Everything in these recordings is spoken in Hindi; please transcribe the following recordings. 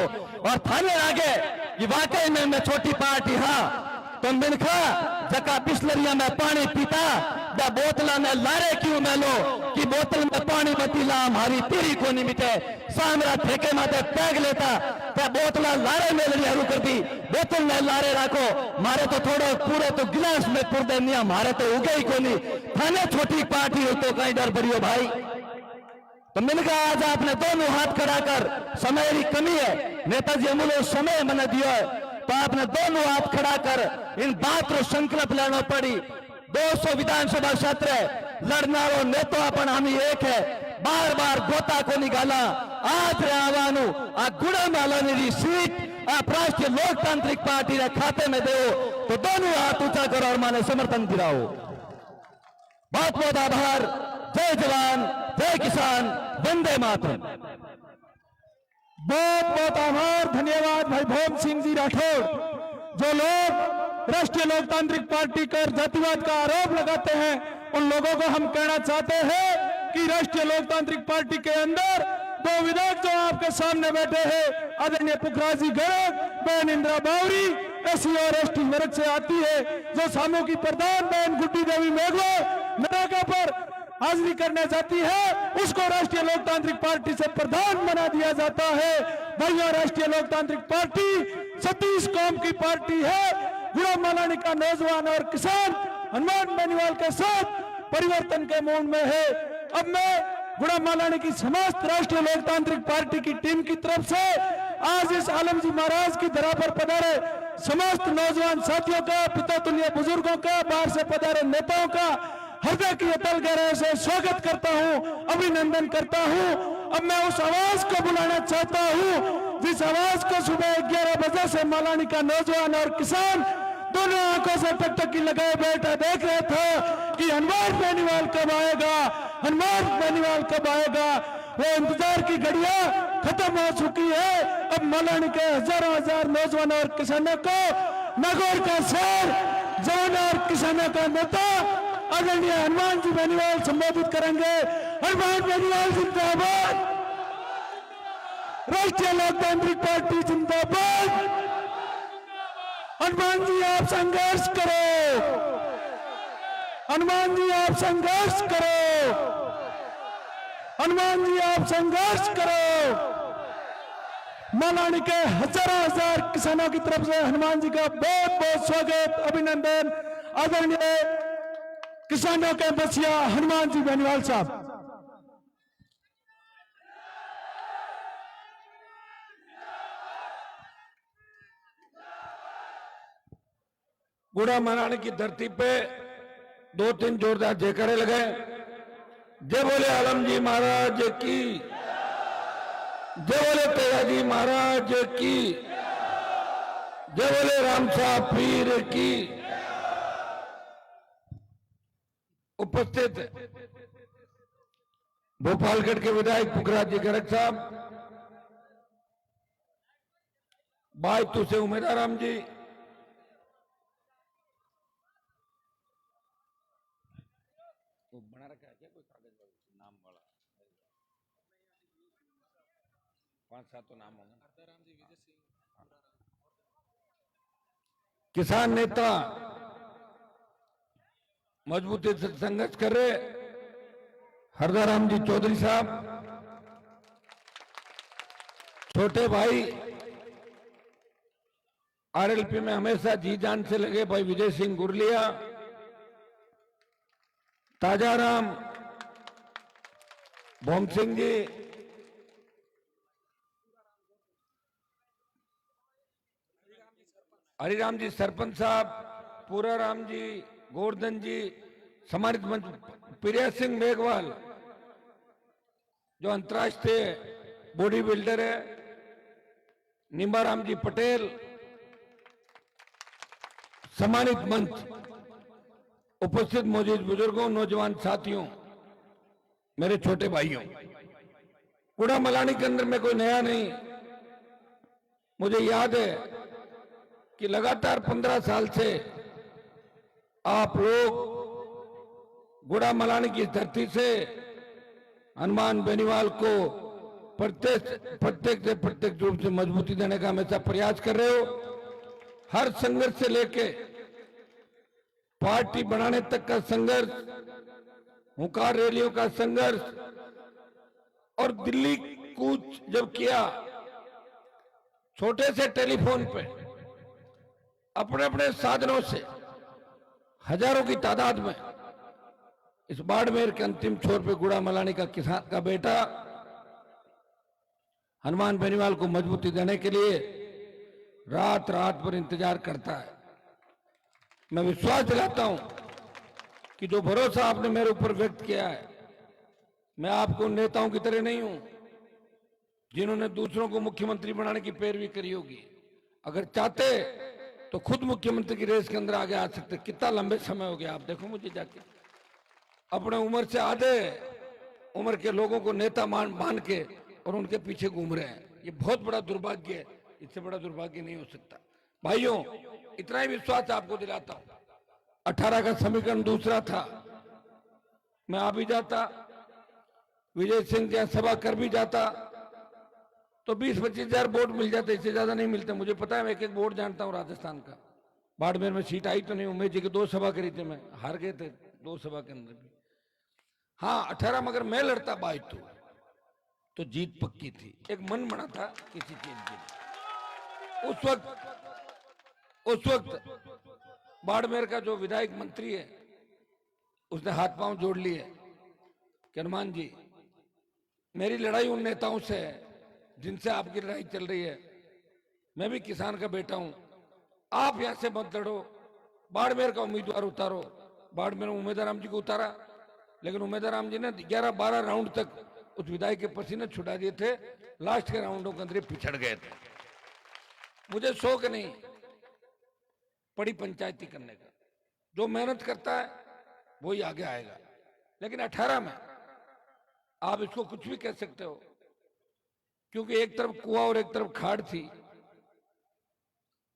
और थाने आगे कि वाकई में मैं छोटी पार्टी हाँ तो मिनखा जका बिस्लरिया में पानी पीता या बोतला में लारे क्यों मैं लो कि बोतल में पानी मतीला हमारी तेरी को नहीं मिटे सामरा ठेके माते पैग लेता त्या बोतला लारे में लड़ी हरू कर दी बोतल में लारे राखो मारे तो थोड़ो पूरे तो गिलास में पुर दे नहीं हमारे तो उगे ही को नहीं थाने छोटी पार्टी हो तो कहीं डर भरियो भाई। तो मैंने कहा आज आपने दोनों हाथ खड़ा कर समय की कमी है नेताजी अमूल्य समय मैंने दिया है तो आपने दोनों हाथ खड़ा कर इन बात रो संकल्प लेना पड़ी 200 विधानसभा क्षेत्र लड़नारो नेतो अपन हम एक है बार बार गोता को निकाला आज रे आवानु आ गुड़ामाला री सीट आप राष्ट्रीय लोकतांत्रिक पार्टी रे खाते में दो तो दोनों हाथ ऊंचा करो और माने समर्थन गिराओ। बहुत बहुत आभार। जय जवान जय किसान वंदे मातरम। बहुत बहुत आभार धन्यवाद भाई भोम सिंह जी राठौड़। जो लोग राष्ट्रीय लोकतांत्रिक पार्टी पर जातिवाद का आरोप लगाते हैं उन लोगों को हम कहना चाहते हैं कि राष्ट्रीय लोकतांत्रिक पार्टी के अंदर दो विधायक जो आपके सामने बैठे हैं आदरणीय पुखराज जी गणक बहन इंदिरा बावरी एससी और एसटी वर्ग से आती है जो सामू की प्रधान बहन गुड्डी देवी मेघवा नरेगा पर हाजिरी करने जाती है उसको राष्ट्रीय लोकतांत्रिक पार्टी से प्रधान बना दिया जाता है। भैया राष्ट्रीय लोकतांत्रिक पार्टी सतीश कौम की पार्टी है। गुड़ामालानी का नौजवान और किसान हनुमान बेनीवाल के साथ परिवर्तन के मूड में है। अब मैं गुड़ामालानी की समस्त राष्ट्रीय लोकतांत्रिक पार्टी की टीम की तरफ से आज इस आलम जी महाराज की धरा पर पधारे समस्त नौजवान साथियों का पिता तुल्य बुजुर्गों का बाहर से पधारे नेताओं का हृदय की अतल गहराई से स्वागत करता हूं अभिनंदन करता हूं। अब मैं उस आवाज को बुलाना चाहता हूं जिस आवाज को सुबह 11 बजे से मालानी का नौजवान और किसान दोनों आंखों से टकटकी लगाए बैठा देख रहे थे कि हनुमान बेनीवाल कब आएगा हनुमान बेनीवाल कब आएगा। वो इंतजार की घड़ियां खत्म हो चुकी है। अब मालानी के हजारों हजार नौजवान और किसानों को नागौर का शेर जवान और किसानों का नेता आदरणीय हनुमान जी बेनीवाल संबोधित करेंगे। हनुमान बेनीवाल जिंदाबाद। राष्ट्रीय लोकतांत्रिक पार्टी जिंदाबाद। हनुमान जी आप संघर्ष करो। हनुमान जी आप संघर्ष करो। हनुमान जी आप संघर्ष करो। मालानी के हजारों हजार किसानों की तरफ से हनुमान जी का बहुत बहुत स्वागत अभिनंदन। आदरणीय किसानों के बसिया हनुमान जी बेनीवाल साहब। गुड़ामालानी की धरती पे 2-3 जोरदार जयकारे लगे। जय बोले आलम जी महाराज की, जय बोले तेजा जी महाराज की, जय बोले राम साहब पीर की। उपस्थित भोपालगढ़ के विधायक पुखराज जी गणक साहब, बायतू से उमेदाराम जी, बना रखा है क्या कोई कागज नाम वाला 5-7 तो नाम होंगे। किसान नेता मजबूती से संघर्ष कर रहे हरदाराम जी चौधरी साहब, छोटे भाई आरएलपी में हमेशा जी जान से लगे भाई विजय सिंह गुरलिया, ताजाराम भोम सिंह जी, हरिराम जी सरपंच साहब, पूरा राम जी, गोवर्धन जी, सम्मानित मंच प्रिया सिंह मेघवाल जो अंतर्राष्ट्रीय बॉडी बिल्डर है, निम्बाराम जी पटेल, सम्मानित मंच उपस्थित मौजूद बुजुर्गों, नौजवान साथियों, मेरे छोटे भाइयों, गुड़ामालानी के अंदर में कोई नया नहीं। मुझे याद है कि लगातार 15 साल से आप लोग गुड़ामालानी की धरती से हनुमान बेनीवाल को प्रत्येक रूप से मजबूती देने का हमेशा प्रयास कर रहे हो। हर संघर्ष से लेके पार्टी बनाने तक का संघर्ष, हुंकार रैलियों का संघर्ष, और दिल्ली कूच जब किया, छोटे से टेलीफोन पे अपने अपने साधनों से हजारों की तादाद में इस बाड़मेर के अंतिम छोर पे गुड़ा मलानी का किसान का बेटा हनुमान बेनीवाल को मजबूती देने के लिए रात रात भर इंतजार करता है। मैं विश्वास दिलाता हूं कि जो भरोसा आपने मेरे ऊपर व्यक्त किया है, मैं आपको नेताओं की तरह नहीं हूं जिन्होंने दूसरों को मुख्यमंत्री बनाने की पैरवी करी होगी। अगर चाहते तो खुद मुख्यमंत्री की रेस के अंदर आगे आ सकते। कितना लंबे समय हो गया, आप देखो मुझे जाके, अपने उम्र से आधे उम्र के लोगों को नेता मान के और उनके पीछे घूम रहे हैं। ये बहुत बड़ा दुर्भाग्य है, इससे बड़ा दुर्भाग्य नहीं हो सकता। भाइयों, इतना ही विश्वास आपको दिलाता हूं। 18 का समीकरण दूसरा था, मैं आ भी जाता, विजय सिंह के सभा कर भी जाता तो 20-25 हजार वोट मिल जाते, इससे ज्यादा नहीं मिलते। मुझे पता है, मैं एक एक वोट जानता हूं राजस्थान का। बाड़मेर में सीट आई तो नहीं, उमेश जी की 2 सभा करी थी, मैं हार गए थे 2 सभा के अंदर भी। हाँ 18 मगर मैं लड़ता 22 तो जीत पक्की थी। एक मन बना था किसी चीज के। उस वक्त बाड़मेर का जो विधायक मंत्री है उसने हाथ पांव जोड़ लिए कि हनुमान जी, मेरी लड़ाई उन नेताओं से है जिनसे आपकी लड़ाई चल रही है। मैं भी किसान का बेटा हूं, आप यहां से मत लड़ो, बाड़मेर का उम्मीदवार उतारो। बाड़मेर में उमेदवार राम जी को उतारा, लेकिन उमेदवार राम जी ने 11-12 राउंड तक उस विधायक के पसीने छुड़ा दिए थे। लास्ट के राउंडों के अंदर पिछड़ गए थे। मुझे शौक नहीं पड़ी पंचायती करने का, जो मेहनत करता है वही आगे आएगा। लेकिन 18 में आप इसको कुछ भी कह सकते हो, क्योंकि एक तरफ कुआं और एक तरफ खाड़ थी।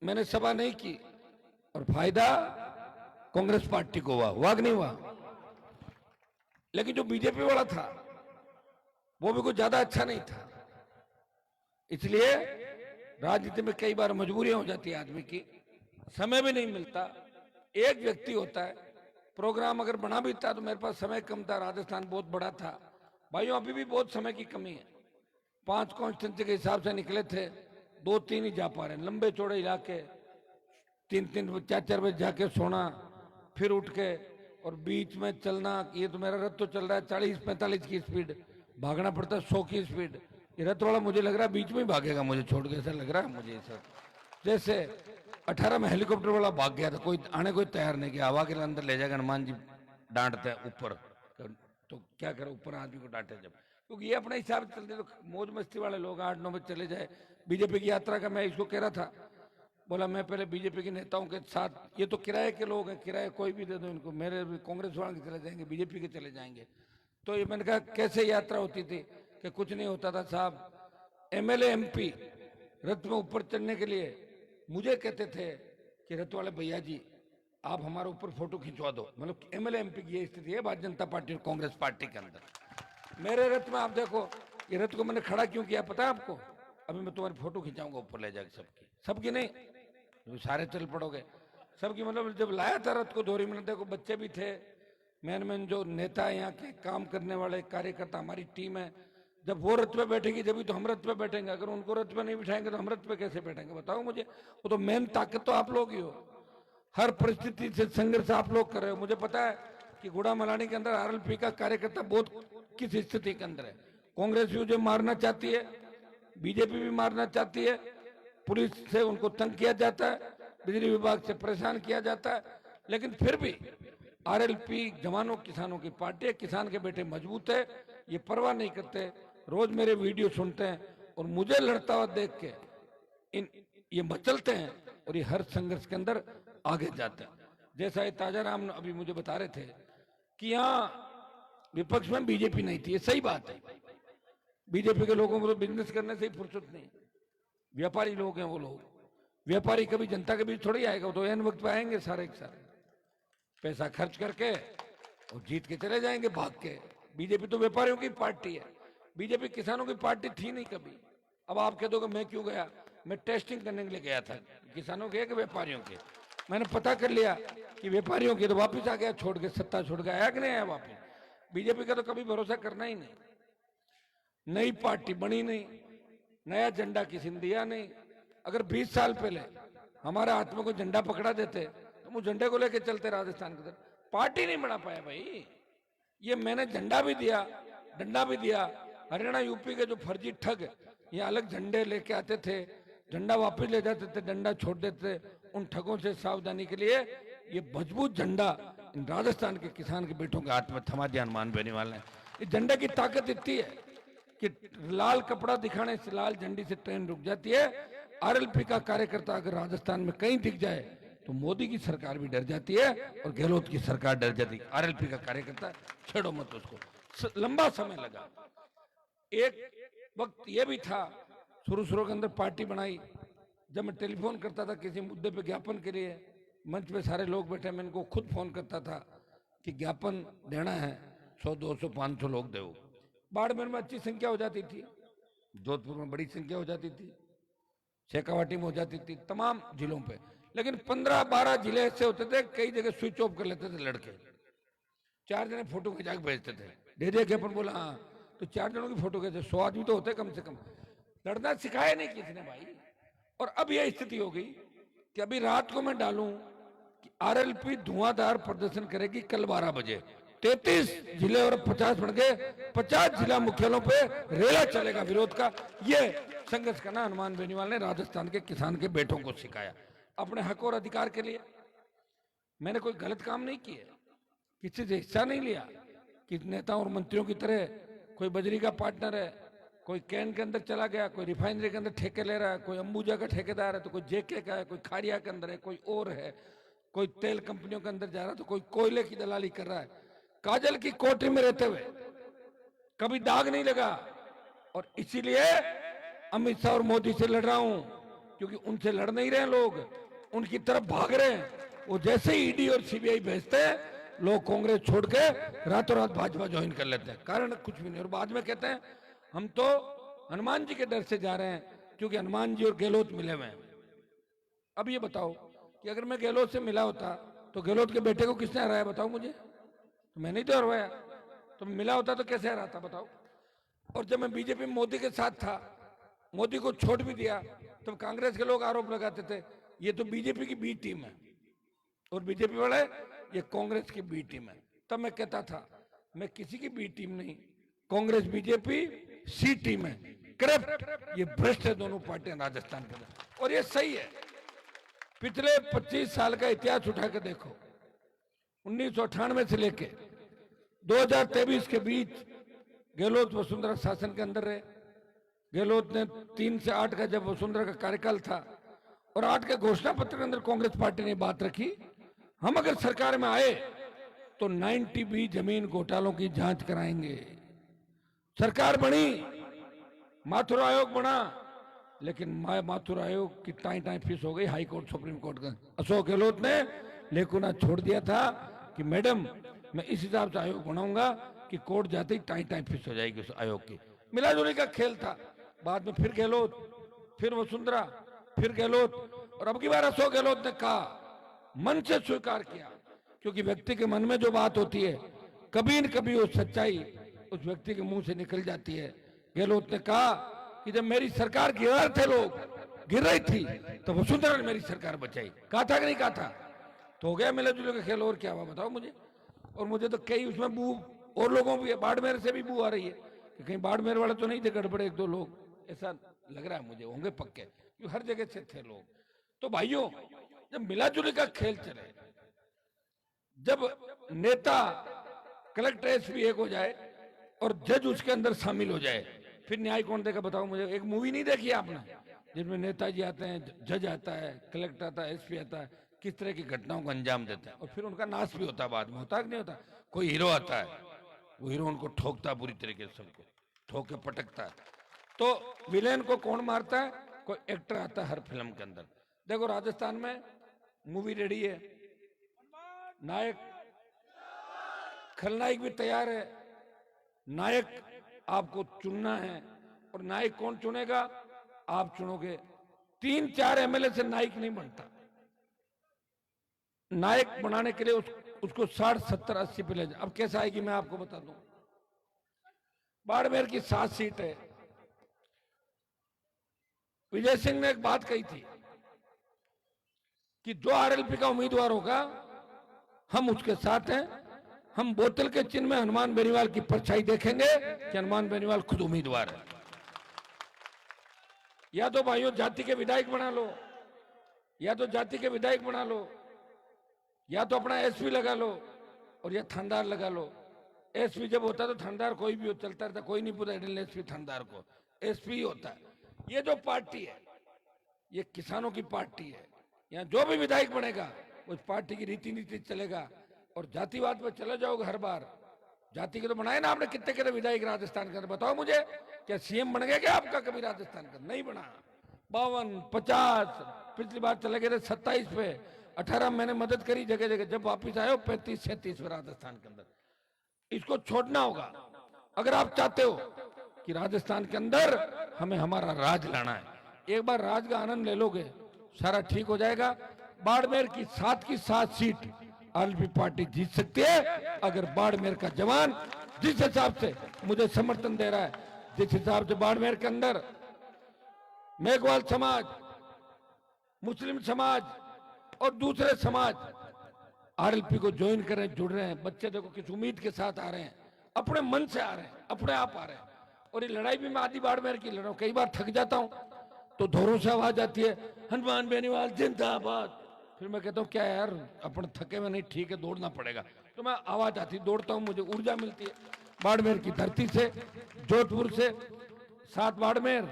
मैंने सभा नहीं की और फायदा कांग्रेस पार्टी को हुआ कि नहीं हुआ। लेकिन जो बीजेपी वाला था वो भी कुछ ज्यादा अच्छा नहीं था। इसलिए राजनीति में कई बार मजबूरियां हो जाती है आदमी की, समय भी नहीं मिलता। एक व्यक्ति होता है, प्रोग्राम अगर बना भी था तो मेरे पास समय कम था, राजस्थान बहुत बड़ा था। भाइयों, अभी भी बहुत समय की कमी है। 5 कॉन्स्टिट्यूंसी के हिसाब से निकले थे, 2-3 ही जा पा रहे हैं। लंबे चौड़े इलाके, 3-3 4-4 बजे जाके सोना, फिर उठ के और बीच में चलना। ये तो मेरा रथ तो चल रहा है 40-45 की स्पीड, भागना पड़ता है 100 की स्पीड। ये रथ वाला मुझे लग रहा है बीच में ही भागेगा, मुझे छोड़ के, ऐसा लग रहा है मुझे। सर जैसे 18 में हेलीकॉप्टर वाला भाग गया था, कोई आने कोई तैयार नहीं किया, हवा के अंदर ले जाएगा। हनुमान जी डांटते हैं ऊपर, तो क्या करे, ऊपर आदमी को डांटे जब, क्योंकि ये अपने हिसाब से चलते। तो मौज मस्ती वाले लोग 8-9 बजे चले जाए। बीजेपी की यात्रा का मैं इसको कह रहा था, बोला मैं पहले बीजेपी के नेताओं के साथ, ये तो किराए के लोग हैं, किराए कोई भी दे दो इनको, मेरे भी कांग्रेस वाले के चले जाएंगे, बीजेपी के चले जाएंगे। तो ये मैंने कहा कैसे यात्रा होती थी, कि कुछ नहीं होता था साहब। एमएलए एमपी रथ में ऊपर चढ़ने के लिए मुझे कहते थे कि रथ वाले भैया जी आप हमारे ऊपर फोटो खिंचवा दो। मतलब एमएलए एमपी की ये स्थिति है भारतीय जनता पार्टी और कांग्रेस पार्टी के अंदर। मेरे रथ में आप देखो, ये रथ को मैंने खड़ा क्यों किया पता है आपको? अभी मैं तुम्हारी फोटो खिंचाऊंगा ऊपर ले जाकर, सबकी नहीं, तो सारे चल पड़ोगे सबकी। मतलब जब लाया था रथ को धोरी में, देखो बच्चे भी थे, मेन जो नेता है यहाँ के, काम करने वाले कार्यकर्ता, हमारी टीम है। जब वो रथ पे बैठेगी जब तो हम रथ पे बैठेंगे, अगर उनको रथ पे नहीं बिठाएंगे तो हम रथ पे कैसे बैठेंगे बताओ मुझे। वो तो मेन ताकत तो आप लोग ही हो। हर परिस्थिति से संघर्ष आप लोग कर रहे हो। मुझे पता है कि गुड़ा मलानी के अंदर आरएलपी का कार्यकर्ता बहुत किस स्थिति के अंदर है। कांग्रेस भी मुझे मारना चाहती है, बीजेपी भी मारना चाहती है, पुलिस से उनको तंग किया जाता है, बिजली विभाग से परेशान किया जाता है, लेकिन फिर भी आरएलपी जवानों किसानों की पार्टी है। किसान के बेटे मजबूत है, ये परवाह नहीं करते। रोज मेरे वीडियो सुनते हैं और मुझे लड़ता हुआ देख के ये मचलते हैं और ये हर संघर्ष के अंदर आगे जाते हैं। जैसा ये ताजा राम अभी मुझे बता रहे थे कि यहाँ विपक्ष में बीजेपी नहीं थी, ये सही बात है। बीजेपी के लोगों को तो बिजनेस करने से ही फुर्सत नहीं, व्यापारी लोग हैं वो लोग। व्यापारी कभी जनता के बीच थोड़ी आएगा, वो तो एन वक्त पे आएंगे सारे के सारे, पैसा खर्च करके और जीत के चले जाएंगे भाग के। बीजेपी तो व्यापारियों की पार्टी है। बीजेपी किसानों की पार्टी थी नहीं कभी। अब आप कह दोगे मैं क्यों गया, मैं टेस्टिंग करने के लिए गया था, किसानों के कि व्यापारियों के। मैंने पता कर लिया कि व्यापारियों के, तो वापिस आ गया, छोड़ के सत्ता छोड़ के आया कि नहीं आया वापिस। बीजेपी का तो कभी भरोसा करना ही नहीं। नई पार्टी बनी नहीं, नया झंडा किसी ने दिया नहीं। अगर 20 साल पहले हमारे हाथ में कोई झंडा पकड़ा देते तो वो झंडे को लेके चलते राजस्थान की तरफ। पार्टी नहीं बना पाया भाई। ये मैंने झंडा भी दिया, डंडा भी दिया। हरियाणा यूपी के जो फर्जी ठग ये अलग झंडे लेके आते थे, झंडा वापस ले जाते थे, डंडा छोड़ देते थे। उन ठगों से सावधानी के लिए ये मजबूत झंडा इन राजस्थान के किसान के बेटों के हाथ में थमा दिया हनुमान बेनीवाल ने। इस झंडे की ताकत इतनी है कि लाल कपड़ा दिखाने से, लाल झंडी से ट्रेन रुक जाती है। आरएलपी का कार्यकर्ता अगर राजस्थान में कहीं दिख जाए तो मोदी की सरकार भी डर जाती है और गहलोत की सरकार डर जाती है। आरएलपी का कार्यकर्ता, छेड़ो मत उसको। लंबा समय लगा। एक वक्त ये भी था, शुरू के अंदर पार्टी बनाई। जब मैं टेलीफोन करता था किसी मुद्दे पे ज्ञापन के लिए, मंच पे सारे लोग बैठे, मैं इनको खुद फोन करता था कि ज्ञापन देना है, 100, 200, 500 लोग दो। बाड़मेर में अच्छी संख्या हो जाती थी, जोधपुर में बड़ी संख्या हो जाती थी, शेखावाटी में हो जाती थी, तमाम जिलों पे। लेकिन 15-12 जिले ऐसे होते थे, कई जगह स्विच ऑफ कर लेते थे लड़के। 4 जने फोटो खिंचा के भेजते थे, दे दे ज्ञापन, बोला हाँ, तो 4 जनों की फोटो खींचे। 100 आदमी तो होते कम से कम। लड़ना सिखाया नहीं किसी ने भाई। और अब यह स्थिति हो गई कि अभी रात को मैं डालूं कि आरएलपी धुआंधार प्रदर्शन करेगी कल 12 बजे। 33 जिले और 50 बन गए, 50 जिला मुख्यालयों पे रेला चलेगा विरोध का। ये संघर्ष करना हनुमान बेनीवाल ने राजस्थान के किसान के बेटों को सिखाया, अपने हक और अधिकार के लिए। मैंने कोई गलत काम नहीं किया, किसी से हिस्सा नहीं लिया कि नेताओं और मंत्रियों की तरह कोई बजरी का पार्टनर है, कोई कैन के अंदर चला गया, कोई रिफाइनरी के अंदर ठेके ले रहा है, कोई अंबुजा का ठेकेदार है, तो कोई जेके का है, कोई खाड़िया के अंदर है, कोई और है, कोई तेल कंपनियों के अंदर जा रहा है, तो कोई कोयले की दलाली कर रहा है। काजल की कोठरी में रहते हुए कभी दाग नहीं लगा। और इसीलिए अमित शाह और मोदी से लड़ रहा हूं, क्योंकि उनसे लड़ नहीं रहे लोग, उनकी तरफ भाग रहे हैं। वो जैसे ही ईडी और सीबीआई भेजते हैं, लोग कांग्रेस छोड़ के रातों रात भाजपा ज्वाइन कर लेते हैं, कारण कुछ भी नहीं। और बाद में कहते हैं हम तो हनुमान जी के डर से जा रहे हैं, क्योंकि हनुमान जी और गहलोत मिले हुए हैं। अब ये बताओ कि अगर मैं गहलोत से मिला होता तो गहलोत के बेटे को किसने हराया, बताओ मुझे। तो मैंने ही तो हरवाया। तो मिला होता तो कैसे हराता, बताओ। और जब मैं बीजेपी में मोदी के साथ था, मोदी को छोड़ भी दिया, तब कांग्रेस के लोग आरोप लगाते थे ये तो बीजेपी की बी टीम है, और बीजेपी वाले ये कांग्रेस की बी टीम है। तब मैं कहता था मैं किसी की बी टीम नहीं, कांग्रेस बीजेपी सी टीम है, करप्ट, ये भ्रष्ट है दोनों पार्टियां राजस्थान के अंदर। और ये सही है। पिछले 25 साल का इतिहास उठा के देखो, 1998 से लेके 2023 के बीच गहलोत वसुंधरा शासन के अंदर रहे। गहलोत ने 3 से 8 का जब वसुंधरा का कार्यकाल था और 8 के घोषणा पत्र के अंदर कांग्रेस पार्टी ने बात रखी, हम अगर सरकार में आए तो 90B जमीन घोटालों की जांच कराएंगे। सरकार बनी, माथुर आयोग बना, लेकिन माथुर आयोग की टाई फीस हो गई हाई कोर्ट, सुप्रीम कोर्ट का। अशोक गहलोत ने लेकुना छोड़ दिया था कि मैडम मैं इस हिसाब से आयोग बनाऊंगा कि कोर्ट जाते ही टाई फीस हो जाएगी उस आयोग की। मिला जुली का खेल था। बाद में फिर गहलोत, फिर वसुंधरा, फिर गहलोत, और अब की बार अशोक गहलोत ने कहा, मन से स्वीकार किया, क्योंकि व्यक्ति के मन में जो बात होती है कभी न कभी वो सच्चाई उस व्यक्ति के मुंह से निकल जाती है। गहलोत ने कहा कि जब मेरी सरकार गिर रहे थे, लोग गिर रही थी, तो वसुंधरा ने मेरी सरकार बचाई। कहा था कि नहीं कहा था? तो हो गया मिले जुले का खेल। और क्या हुआ बताओ मुझे। और मुझे तो कई उसमें बू और लोगों भी, बाड़मेर से भी बू आ रही है कि कहीं बाड़मेर वाले तो नहीं थे गड़बड़े 1-2 लोग, ऐसा लग रहा है मुझे, होंगे पक्के, क्योंकि हर जगह से थे लोग। तो भाइयों, जब मिला जुले का खेल चले, जब नेता कलेक्टर एसपी एक हो जाए और जज उसके अंदर शामिल हो जाए, फिर न्याय कौन देगा बताओ मुझे। एक मूवी नहीं देखी आपने जिसमें नेताजी आते हैं, जज आता है, कलेक्टर आता है, एसपी आता है, किस तरह की घटनाओं को अंजाम देता है, और फिर उनका नाश भी होता है बाद में, होता है कि नहीं होता? कोई हीरो आता है, वो हीरो उनको ठोकता है बुरी तरीके से, सबको ठोक के पटकता है। तो विलेन को कौन मारता है? कोई एक्टर आता है हर फिल्म के अंदर। देखो राजस्थान में मूवी रेडी है, नायक खलनायक भी तैयार है, नायक आपको चुनना है। और नायक कौन चुनेगा? आप चुनोगे। 3-4 एमएलए से नायक नहीं बनता। नायक बनाने के लिए उसको 60, 70, 80 पे ले जाए। अब कैसा आएगी मैं आपको बता दूं। बाड़मेर की 7 सीट है। विजय सिंह ने एक बात कही थी कि जो आरएलपी का उम्मीदवार होगा हम उसके साथ हैं। हम बोतल के चिन्ह में हनुमान बेनीवाल की परछाई देखेंगे कि हनुमान बेनीवाल खुद उम्मीदवार है। या तो भाइयों जाति के विधायक बना लो, या तो जाति के विधायक बना लो, या तो अपना एसपी लगा लो, और या थानेदार लगा लो। एसपी जब होता तो थानेदार कोई भी हो चलता रहता, कोई नहीं पूछता एसपी थानेदार को, एसपी ही होता है। ये जो पार्टी है ये किसानों की पार्टी है। यहाँ जो भी विधायक बनेगा उस पार्टी की रीति नीति चलेगा। और जातिवाद पे चले जाओगे हर बार। जाति के तो बनाए ना आपने कितने कितने विधायक राजस्थान के अंदर, बताओ मुझे। क्या सीएम बन गया क्या आपका कभी राजस्थान का? नहीं बना। 52, 50, पिछली बार चले गए थे 27 पे। 18 मैंने मदद करी जगह जगह, जब वापिस आए 35, 36 पे राजस्थान के अंदर। इसको छोड़ना होगा अगर आप चाहते हो कि राजस्थान के अंदर हमें हमारा राज लाना है। एक बार राज का आनंद ले लोगे सारा ठीक हो जाएगा। बाड़मेर की 7 सीट आरएलपी पार्टी जीत सकती है अगर बाड़मेर का जवान जिस हिसाब से मुझे समर्थन दे रहा है, जिस हिसाब से बाड़मेर के अंदर मेघवाल समाज, मुस्लिम समाज और दूसरे समाज आरएलपी को ज्वाइन कर रहे हैं, जुड़ रहे हैं। बच्चे देखो किस उम्मीद के साथ आ रहे हैं, अपने मन से आ रहे हैं, अपने आप आ रहे हैं। और ये लड़ाई भी मैं आधी बाड़मेर की लड़ रहा हूं। कई बार थक जाता हूं तो धोरों से आवाज आती है हनुमान बेनीवाल जिंदाबाद। फिर मैं कहता हूँ क्या यार अपन थके में नहीं, ठीक है दौड़ना पड़ेगा। तो मैं आवाज आती दौड़ता हूँ, मुझे ऊर्जा मिलती है। बाड़मेर की धरती से, जोधपुर से 7 बाड़मेर,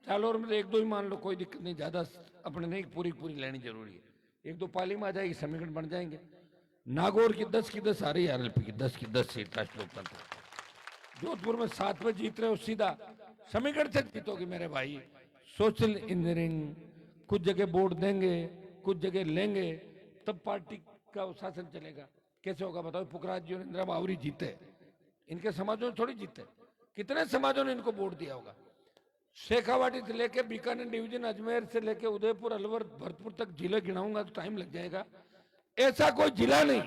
जालोर में 1-2 ही मान लो, कोई दिक्कत नहीं, ज्यादा अपने नहीं, पूरी लेनी जरूरी है। 1-2 पाली में आ जाएगी, समीकरण बन जाएंगे। नागौर की 10 की 10 आ रही है आरएलपी की 10 की 10 सीट राष्ट्रीय लोकतंत्र। जोधपुर में 7 पे जीत रहे हो, सीधा समीकरण से जीतोगे मेरे भाई। सोशल इंजीनियरिंग, कुछ जगह वोट देंगे, कुछ जगह लेंगे, तब पार्टी का शासन चलेगा। कैसे होगा बताओ? पुखराज जी और इंदिरा बावरी जीते, इनके समाजों ने थोड़ी जीते। कितने समाजों ने इनको वोट दिया होगा? शेखावाटी से लेके बीकानेर डिवीजन, अजमेर से लेके उदयपुर, अलवर, भरतपुर तक जिले गिनाऊंगा तो टाइम लग जाएगा। ऐसा कोई जिला नहीं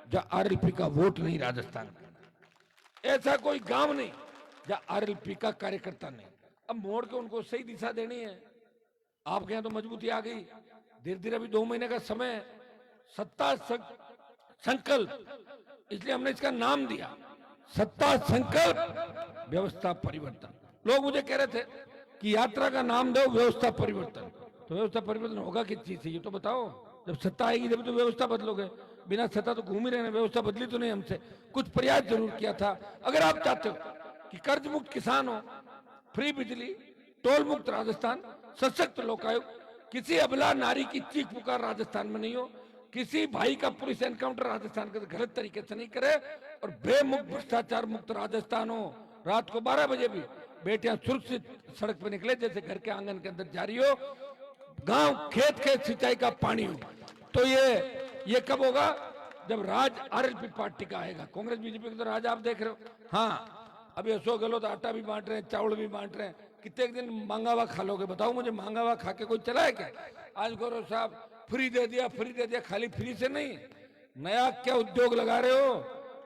जहां आरएलपी का वोट नहीं राजस्थान का। ऐसा कोई गांव नहीं जहां आरएलपी का कार्यकर्ता नहीं। अब मोड़ के उनको सही दिशा देनी है। आपके यहाँ तो मजबूती आ गई, धीरे धीरे अभी 2 महीने का समय। सत्ता संकल्प, इसलिए हमने इसका नाम दिया सत्ता संकल्प व्यवस्था परिवर्तन। लोग मुझे कह रहे थे कि यात्रा का नाम दो व्यवस्था परिवर्तन। तो व्यवस्था परिवर्तन होगा किस चीज से ये तो बताओ। जब सत्ता आएगी जब तो व्यवस्था बदलोगे, बिना सत्ता तो घूम ही रहे हैं। व्यवस्था बदली तो नहीं हमसे, कुछ प्रयास जरूर किया था। अगर आप चाहते हो कि कर्ज मुक्त किसान हो, फ्री बिजली, टोल मुक्त राजस्थान, सशक्त लोकायुक्त, किसी अबला नारी की चीख पुकार राजस्थान में नहीं हो, किसी भाई का पुलिस एनकाउंटर राजस्थान के गलत तरीके से नहीं करे, और बेमुक्त भ्रष्टाचार मुक्त राजस्थान हो। रात को 12 बजे भी बेटियां सुरक्षित सड़क पर निकले, जैसे घर के आंगन के अंदर जारी हो, गांव खेत खेत सिंचाई का पानी हो। तो ये कब होगा? जब राज आरएलपी पार्टी का आएगा। कांग्रेस बीजेपी का तो राज आप देख रहे हो। हाँ, अभी अशोक गहलोत आटा भी बांट रहे हैं, चावल भी बांट रहे हैं। कितने दिन मांगा हुआ खा लोगे बताओ मुझे? मांगा हुआ खा के कोई चला है क्या? आज गौरव साहब फ्री दे दिया। खाली फ्री से नहीं, नया क्या उद्योग लगा रहे हो,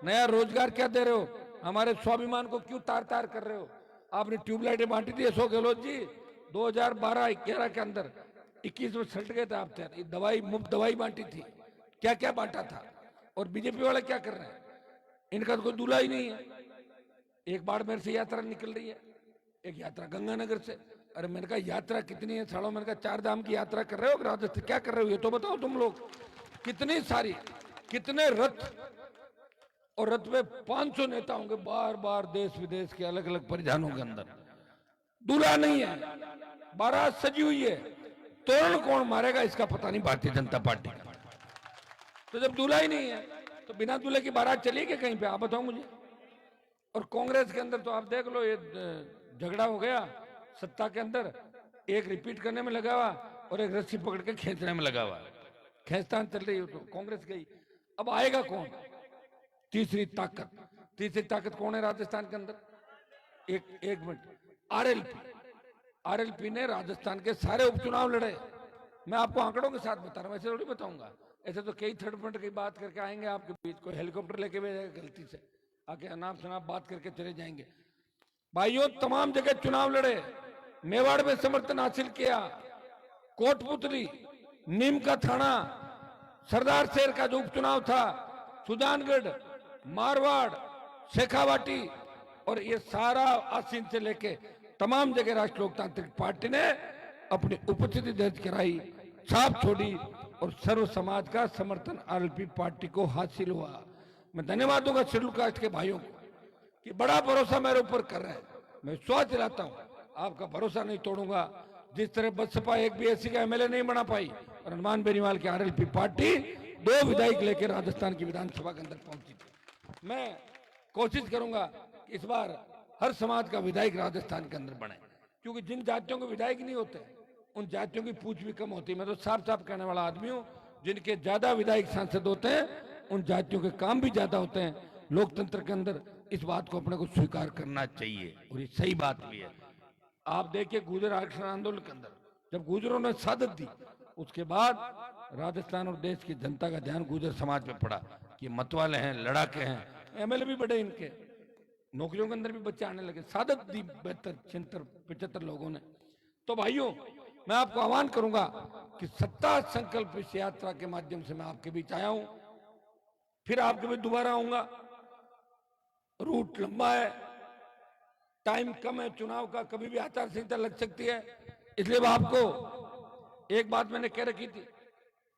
नया रोजगार क्या दे रहे हो? हमारे स्वाभिमान को क्यों तार तार कर रहे हो? आपने ट्यूबलाइटें बांटी थी अशोक गहलोत जी 2012-11 के अंदर, 21 में सल्ट गए थे आप। दवाई, मुफ्त दवाई बांटी थी, क्या क्या बांटा था। और बीजेपी वाले क्या कर रहे हैं? इनका तो कोई दूल्हा ही नहीं है। एक बाड़मेर से यात्रा निकल रही है, एक यात्रा गंगानगर से। अरे मैंने कहा यात्रा कितनी है सालों? मैंने कहा 4 धाम की यात्रा कर रहे हो राजस्थान, क्या कर रहे हो ये तो बताओ तुम लोग। कितनी सारी, कितने रथ, और रथ में 500 नेता होंगे, बार बार देश विदेश के अलग अलग परिधानों के अंदर। दूल्हा नहीं है, बारात सजी हुई है, तोरण कौन मारेगा इसका पता नहीं भारतीय जनता पार्टी का। तो जब दूल्हा ही नहीं है तो बिना दूल्हे की बारात चलेगी कहीं पे? आप बताओ मुझे। और कांग्रेस के अंदर तो आप देख लो, ये झगड़ा हो गया सत्ता के अंदर, एक रिपीट करने में लगा हुआ और एक रस्सी पकड़ के खींचने में लगा हुआ। खींचतान चल रही हो तो कांग्रेस गई। अब आएगा कौन? तीसरी ताकत कौन है राजस्थान के अंदर? एक मिनट। आरएलपी ने राजस्थान के सारे उपचुनाव लड़े। मैं आपको आंकड़ों के साथ बता रहा हूं, ऐसे थोड़ी बताऊंगा। ऐसे तो कई थर्ड फ्रंट की बात करके आएंगे आपके बीच, कोई हेलीकॉप्टर लेके भेजेगा गलती से, आके अनाप शनाप बात करके चले जाएंगे। भाइयों, तमाम जगह चुनाव लड़े, मेवाड़ में समर्थन हासिल किया, कोटपुतली, नीम का थाना, सरदार शहर का जो उपचुनाव था, सुजानगढ़, मारवाड़, शेखावाटी, और ये सारा आसीन से लेके तमाम जगह राष्ट्रीय लोकतांत्रिक पार्टी ने अपनी उपस्थिति दर्ज कराई, छाप छोड़ी, और सर्व समाज का समर्थन आरएलपी पार्टी को हासिल हुआ। मैं धन्यवाद दूंगा शेड्यूल कास्ट के भाइयों को कि बड़ा भरोसा मेरे ऊपर कर रहे हैं। मैं विश्वास दिलाता हूं, आपका भरोसा नहीं तोड़ूंगा। जिस तरह बसपा एक भी एसी का एमएलए नहीं बना पाई, और हनुमान बेनीवाल की आरएलपी पार्टी 2 विधायक लेकर राजस्थान की विधानसभा के अंदर पहुंची थी। मैं कोशिश करूंगा कि इस बार हर समाज का विधायक राजस्थान के अंदर बने, क्योंकि जिन जातियों के विधायक नहीं होते उन जातियों की पूछ भी कम होती है। मैं तो साफ साफ कहने वाला आदमी हूं, जिनके ज्यादा विधायक सांसद होते हैं उन जातियों के काम भी ज्यादा होते हैं। लोकतंत्र के अंदर इस बात को अपने को स्वीकार करना चाहिए, और ये सही बात भी है। आप देखिए गुर्जर आरक्षण आंदोलन के अंदर जब गुर्जरों ने शहादत दी, उसके बाद राजस्थान और देश की जनता का ध्यान गुर्जर समाज पे पड़ा कि मतवाले हैं, लड़ाके हैं, एमएलए भी बड़े इनके, नौकरियों के अंदर भी बच्चे आने लगे। शहादत दी 75 लोगों ने। तो भाइयों, मैं आपको आह्वान करूंगा कि सत्ता संकल्प इस यात्रा के माध्यम से मैं आपके बीच आया हूं, फिर आपके बीच दोबारा आऊंगा। रूट लंबा है, टाइम कम है चुनाव का, कभी भी आचार संहिता लग सकती है। इसलिए आपको एक बात मैंने कह रखी थी,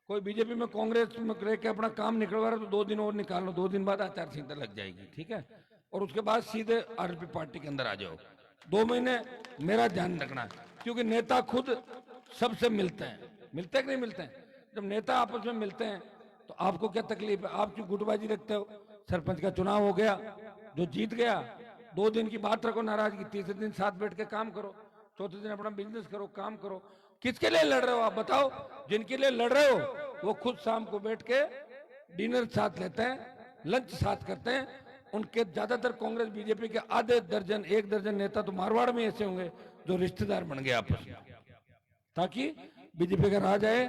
कोई बीजेपी में कांग्रेस में रह के अपना काम निकलवा रहा तो 2 दिन और निकाल लो, 2 दिन बाद आचार संहिता लग जाएगी, ठीक है। और उसके बाद सीधे आरएलपी पार्टी के अंदर आ जाओ। 2 महीने मेरा ध्यान रखना है, क्योंकि नेता खुद सबसे मिलते हैं कि नहीं मिलते हैं। जब नेता आपस में मिलते हैं तो आपको क्या तकलीफ है? आप क्यों गुटबाजी रखते हो? सरपंच का चुनाव हो गया, जो जीत गया, 2 दिन की बात रखो नाराजगी, तीसरे दिन साथ बैठ के काम करो, चौथे दिन अपना बिजनेस करो, काम करो। किसके लिए लड़ रहे हो आप बताओ? जिनके लिए लड़ रहे हो वो खुद शाम को बैठ के डिनर साथ लेते हैं, लंच साथ करते हैं। उनके ज्यादातर कांग्रेस बीजेपी के आधे दर्जन 1 दर्जन नेता तो मारवाड़ में ऐसे होंगे जो रिश्तेदार बन गए आपस में, ताकि बीजेपी का राज आए,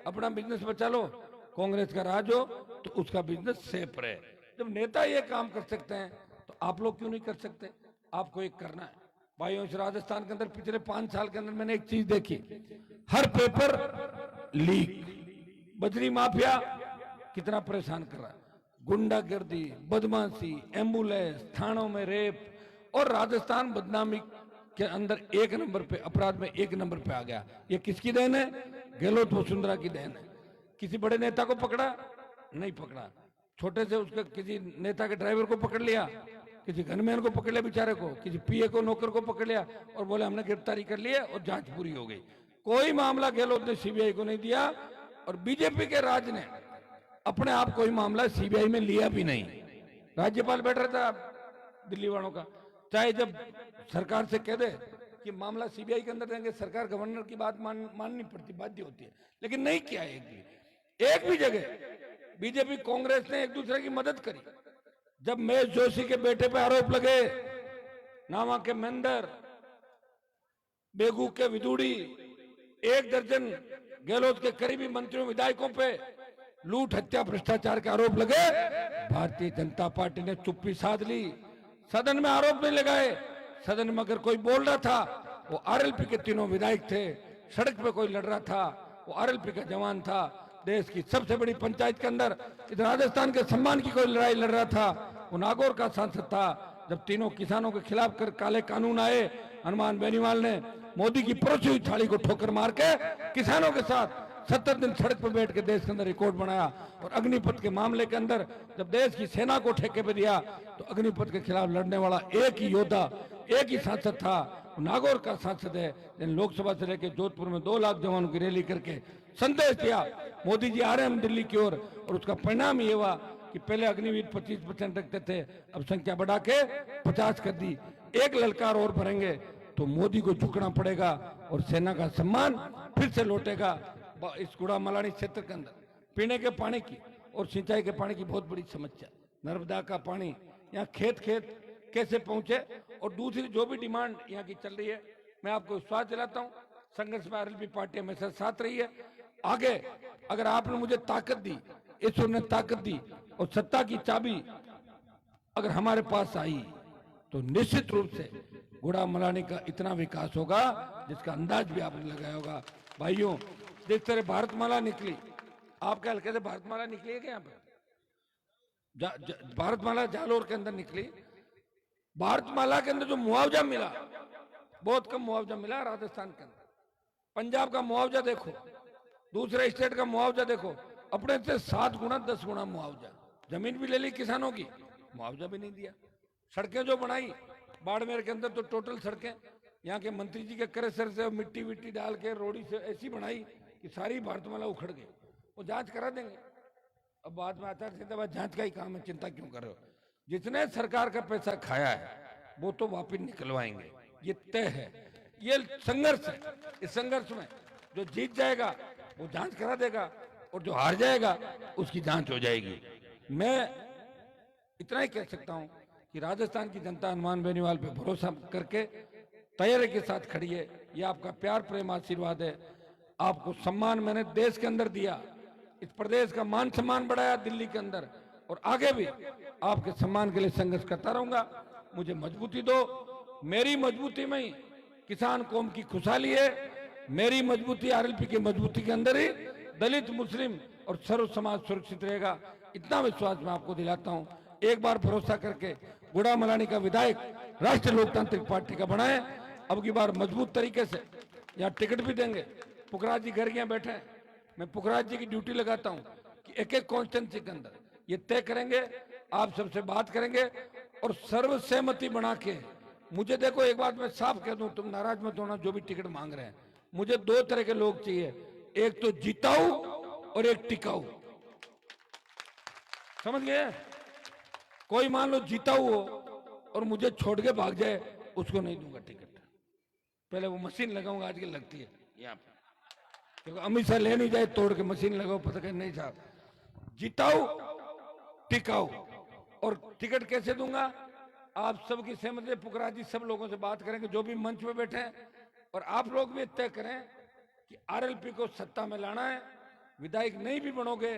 अपना बिजनेस बचा लो, कांग्रेस का राज हो तो उसका बिजनेस सेफ रहे। जब नेता ये काम कर सकते हैं तो आप लोग क्यों नहीं कर सकते? आपको एक करना है भाइयों। इस राजस्थान के अंदर पिछले 5 साल के अंदर मैंने एक चीज देखी, हर पेपर लीक। बजरी माफिया कितना परेशान कर रहा है, गुंडागर्दी, बदमाशी, एम्बुलेंस, थानों में रेप, और राजस्थान बदनामी के अंदर 1 नंबर पे, अपराध में 1 नंबर पे आ गया। ये किसकी देन है? गहलोत वसुंधरा की देन है। किसी बड़े नेता को पकड़ा? नहीं पकड़ा। छोटे से उसके किसी नेता के ड्राइवर को पकड़ लिया, किसी गनमैन को पकड़ लिया बेचारे को, किसी पीए को, नौकर को पकड़ लिया और बोले हमने गिरफ्तारी कर ली है और जांच पूरी हो गई। कोई मामला गहलोत ने सीबीआई को नहीं दिया, और बीजेपी के राज ने अपने आप कोई मामला सीबीआई में लिया भी नहीं। राज्यपाल बैठ रहा था दिल्ली वालों का, चाहे जब सरकार से कह दे कि मामला सीबीआई के अंदर देंगे, सरकार गवर्नर की बात माननी पड़ती, बाध्य होती है, लेकिन नहीं किया। एक भी जगह बीजेपी कांग्रेस ने एक दूसरे की मदद करी। जब महेश जोशी के बेटे पे आरोप लगे, नावा के मेंदर, बेगू के विदुड़ी, 1 दर्जन गहलोत के करीबी मंत्रियों, विधायकों पे लूट, हत्या, भ्रष्टाचार के आरोप लगे, भारतीय जनता पार्टी ने चुप्पी साध ली, सदन में आरोप नहीं लगाए। सदन में अगर कोई बोल रहा था, वो आरएलपी के 3 विधायक थे। सड़क पे कोई लड़ रहा था, वो आरएलपी का जवान था। देश की सबसे बड़ी पंचायत के अंदर इधर राजस्थान के सम्मान की कोई लड़ाई लड़ रहा था, वो नागौर का सांसद था। जब 3 किसानों के खिलाफ काले कानून आए, हनुमान बेनीवाल ने मोदी की परोसी हुई थाली को ठोकर मार के किसानों के साथ 70 दिन सड़क पर बैठ के देश के अंदर रिकॉर्ड बनाया। और अग्निपथ के मामले के अंदर जब देश की सेना को ठेके पे दिया, तो अग्निपथ के खिलाफ लड़ने वाला एक ही योद्धा, एक ही सांसद था, नागौर का सांसद है। लोकसभा से लेकर जोधपुर में 2 लाख जवानों की रैली करके संदेश दिया मोदी जी आ रहे हैं हम दिल्ली की ओर। और उसका परिणाम ये हुआ कि पहले अग्निवीर 25% रखते थे, अब संख्या बढ़ा के 50 कर दी। एक ललकार और भरेंगे तो मोदी को झुकना पड़ेगा और सेना का सम्मान फिर से लौटेगा। इस गुड़ा मलानी क्षेत्र के अंदर पीने के पानी की और सिंचाई के पानी की बहुत बड़ी समस्या, नर्मदा का पानी यहाँ खेत खेत कैसे पहुंचे। और दूसरी जो भी डिमांड यहाँ की चल रही है, मैं आपको विश्वास दिलाता हूँ संघर्ष में आरएलपी पार्टी हमेशा साथ रही है। आगे अगर आपने मुझे ताकत दी, ईश्वर ने ताकत दी और सत्ता की चाबी अगर हमारे पास आई तो निश्चित रूप से गुड़ा मलानी का इतना विकास होगा जिसका अंदाज भी आपने लगाया होगा। भाइयों, देखते रहे भारतमाला निकली, आपके हल्के से भारतमाला निकली है क्या यहाँ पे? भारतमाला जालोर के अंदर निकली। भारतमाला के अंदर जो मुआवजा मिला, बहुत कम मुआवजा मिला राजस्थान के अंदर। पंजाब का मुआवजा देखो, दूसरे स्टेट का मुआवजा देखो, अपने से 7 गुना 10 गुना मुआवजा। जमीन भी ले ली किसानों की, मुआवजा भी नहीं दिया। सड़कें जो बनाई बाड़मेर के अंदर, तो टोटल सड़कें यहाँ के मंत्री जी के क्रेशर से मिट्टी विट्टी डाल के रोड़ी से ऐसी बनाई कि सारी भारतमाला उखड़ गई। वो जांच करा देंगे। अब बाद में आचार संहिता बाद जांच का ही काम है, चिंता क्यों कर रहे हो? जिसने सरकार का पैसा खाया है वो तो वापिस निकलवाएंगे, ये तय है। ये संघर्ष है। इस संघर्ष में जो जीत जाएगा वो जांच करा देगा और जो हार जाएगा उसकी जांच हो जाएगी। मैं इतना ही कह सकता हूं कि राजस्थान की जनता हनुमान बेनीवाल पे भरोसा करके तैयारी के साथ खड़ी है। ये आपका प्यार प्रेम आशीर्वाद है। आपको सम्मान मैंने देश के अंदर दिया, इस प्रदेश का मान सम्मान बढ़ाया दिल्ली के अंदर, और आगे भी आपके सम्मान के लिए संघर्ष करता रहूंगा। मुझे मजबूती दो। मेरी मजबूती में ही किसान कौम की खुशहाली है। मेरी मजबूती आरएलपी की मजबूती के अंदर ही दलित, मुस्लिम और सर्व समाज सुरक्षित रहेगा। इतना विश्वास मैं आपको दिलाता हूं। एक बार भरोसा करके गुड़ा मलानी का विधायक राष्ट्रीय लोकतांत्रिक पार्टी का बनाए। अब की बार मजबूत तरीके से यहाँ टिकट भी देंगे। पुखराज जी घर यहाँ बैठे हैं, मैं पुखराज जी की ड्यूटी लगाता हूँ कि एक एक कॉन्स्टिट्यूंसी के अंदर ये तय करेंगे, आप सबसे बात करेंगे और सर्वसहमति बना के। मुझे देखो, एक बात मैं साफ कह दूं, तुम नाराज मत होना जो भी टिकट मांग रहे हैं। मुझे 2 तरह के लोग चाहिए, एक तो जिताऊ और एक टिकाऊ। समझ गए? कोई मान लो जिताऊ हो और मुझे छोड़ के भाग जाए, उसको नहीं दूंगा टिकट। पहले वो मशीन लगाऊंगा, आजकल लगती है यहाँ पे, क्योंकि अमित शाह ले नहीं जाए तोड़ के मशीन लगाओ, पता कर नहीं साहब। जिताऊ टिकाऊ। और टिकट कैसे दूंगा? आप सबकी सहमति से पुखराज जी सब लोगों से बात करेंगे जो भी मंच पे बैठे हैं, और आप लोग भी तय करें कि आरएलपी को सत्ता में लाना है। विधायक नहीं भी बनोगे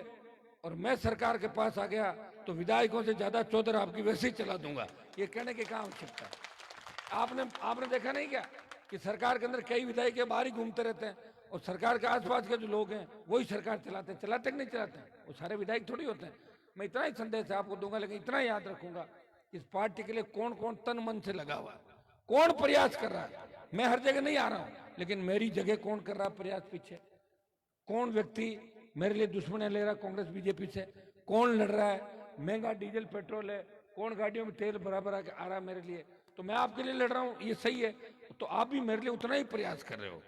और मैं सरकार के पास आ गया तो विधायकों से ज्यादा चौधर आपकी वैसे ही चला दूंगा। ये कहने की क्या आवश्यकता है? आपने देखा नहीं क्या कि सरकार के अंदर कई विधायक बाहर ही घूमते रहते हैं और सरकार के आसपास के जो लोग हैं वही सरकार चलाते हैं। चलाते कि नहीं चलाते? वो सारे विधायक थोड़ी होते हैं। मैं इतना ही संदेश आपको दूंगा, लेकिन इतना ही याद रखूंगा, इस पार्टी के लिए कौन कौन तन मन से लगा हुआ है, कौन प्रयास कर रहा है। मैं हर जगह नहीं आ रहा हूं, लेकिन मेरी जगह कौन कर रहा है प्रयास पीछे? कौन व्यक्ति मेरे लिए दुश्मनी ले रहा है कांग्रेस बीजेपी से? कौन लड़ रहा है? महंगा डीजल पेट्रोल है, कौन गाड़ियों में तेल बराबर आ रहा है मेरे लिए? तो मैं आपके लिए लड़ रहा हूँ, ये सही है। तो आप भी मेरे लिए उतना ही प्रयास कर रहे हो,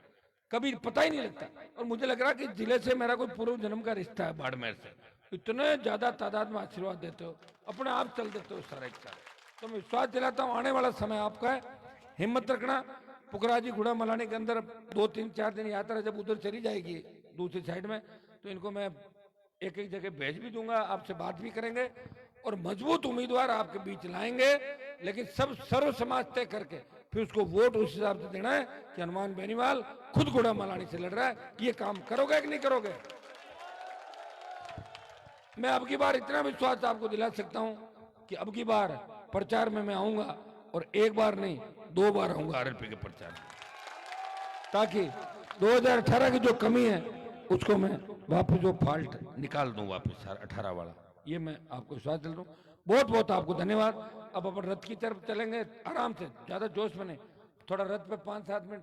कभी पता ही नहीं लगता। और मुझे लग रहा है कि जिले से मेरा कोई पूर्व जन्म का रिश्ता है बाड़मेर से। इतने ज्यादा तादाद में आशीर्वाद देते हो, अपने आप चल देते हो सारे एक सारे। तो मैं विश्वास दिलाता हूँ आने वाला समय आपका है, हिम्मत रखना। पुखराज जी गुड़ा मलानी के अंदर 2-3-4 दिन यात्रा जब उधर चली जाएगी दूसरी साइड में, तो इनको मैं एक एक जगह भेज भी दूंगा, आपसे बात भी करेंगे और मजबूत उम्मीदवार आपके बीच लाएंगे। लेकिन सब सर्व समाज तय करके फिर उसको वोट उस हिसाब से देना है कि हनुमान बेनीवाल खुद गुड़ा मलानी से लड़ रहा है। ये काम करोगे कि नहीं करोगे? मैं अब की बार इतना विश्वास आपको दिला सकता हूं कि अब की बार प्रचार में मैं आऊंगा और एक बार नहीं 2 बार आऊंगा आरएलपी के प्रचार में, ताकि 2018 की जो कमी है उसको मैं वापस जो फॉल्ट निकाल दूं वापस 18 वाला। ये मैं आपको विश्वास दिला दूं। बहुत बहुत आपको धन्यवाद। अब अपन रथ की तरफ चलेंगे आराम से, ज्यादा जोश में नहीं, थोड़ा रथ पे 5-7 मिनट